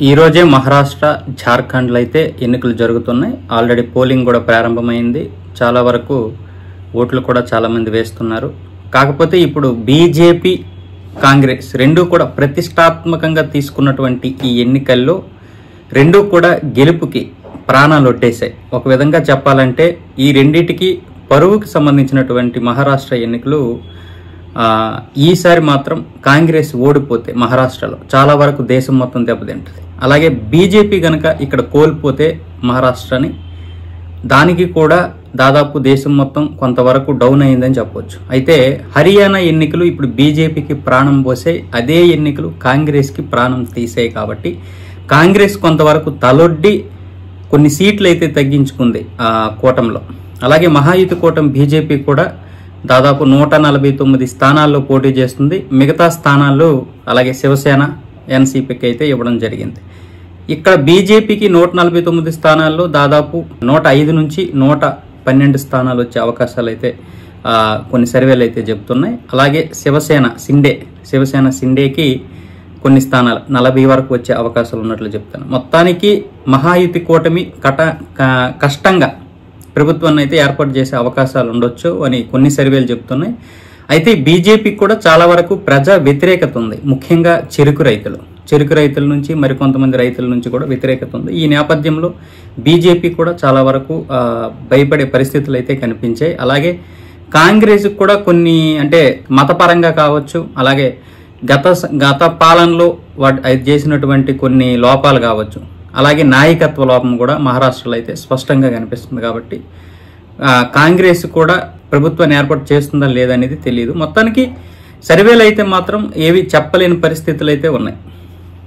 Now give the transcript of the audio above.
ఈ రోజే మహారాష్ట్ర జార్ఖండ్లో అయితే ఎన్నికలు జరుగుతున్నాయి. ఆల్రెడీ పోలింగ్ కూడా ప్రారంభమైంది. చాలా వరకు ఓట్లు కూడా చాలామంది వేస్తున్నారు. కాకపోతే ఇప్పుడు బీజేపీ కాంగ్రెస్ రెండూ కూడా ప్రతిష్టాత్మకంగా తీసుకున్నటువంటి ఈ ఎన్నికల్లో రెండూ కూడా గెలుపుకి ప్రాణాలు ఒట్టేశాయి. ఒక విధంగా చెప్పాలంటే ఈ రెండిటికి పరువుకి సంబంధించినటువంటి మహారాష్ట్ర ఎన్నికలు ఈసారి మాత్రం కాంగ్రెస్ ఓడిపోతే మహారాష్ట్రలో చాలా వరకు దేశం మొత్తం దెబ్బతింటుంది. అలాగే బీజేపీ గనక ఇక్కడ కోల్పోతే మహారాష్ట్రని దానికి కూడా దాదాపు దేశం మొత్తం కొంతవరకు డౌన్ అయిందని చెప్పవచ్చు. అయితే హర్యానా ఎన్నికలు ఇప్పుడు బీజేపీకి ప్రాణం పోసాయి, అదే ఎన్నికలు కాంగ్రెస్కి ప్రాణం తీసాయి. కాబట్టి కాంగ్రెస్ కొంతవరకు తలొడ్డి కొన్ని సీట్లు అయితే తగ్గించుకుంది ఆ కూటమిలో. అలాగే మహాయుతి కూటమి బీజేపీ కూడా దాదాపు 149 స్థానాల్లో పోటీ చేస్తుంది. మిగతా స్థానాల్లో అలాగే శివసేన ఎన్సీపీకి అయితే ఇవ్వడం జరిగింది. ఇక్కడ బీజేపీకి 149 స్థానాల్లో దాదాపు 105 నుంచి 112 స్థానాలు వచ్చే అవకాశాలు అయితే కొన్ని సర్వేలు అయితే చెబుతున్నాయి. అలాగే శివసేన సిండేకి కొన్ని స్థానాలు 40 వరకు వచ్చే అవకాశాలు ఉన్నట్లు చెప్తాను. మొత్తానికి మహాయుతి కూటమి కష్టంగా ప్రభుత్వాన్ని అయితే ఏర్పాటు చేసే అవకాశాలు ఉండొచ్చు అని కొన్ని సర్వేలు చెప్తున్నాయి. అయితే బీజేపీకి కూడా చాలా వరకు ప్రజా వ్యతిరేకత ఉంది. ముఖ్యంగా చెరుకు రైతుల నుంచి మరికొంతమంది రైతుల నుంచి కూడా వ్యతిరేకత ఉంది. ఈ నేపథ్యంలో బీజేపీ కూడా చాలా వరకు భయపడే పరిస్థితులు అయితే కనిపించాయి. అలాగే కాంగ్రెస్ కూడా కొన్ని అంటే మతపరంగా కావచ్చు, అలాగే గత పాలనలో అది చేసినటువంటి కొన్ని లోపాలు కావచ్చు, అలాగే నాయకత్వ లోపం కూడా మహారాష్ట్రలో అయితే స్పష్టంగా కనిపిస్తుంది. కాబట్టి కాంగ్రెస్ కూడా ప్రభుత్వాన్ని ఏర్పాటు చేస్తుందా లేదనేది తెలియదు. మొత్తానికి సర్వేలు అయితే మాత్రం ఏవి చెప్పలేని పరిస్థితులు అయితే ఉన్నాయి.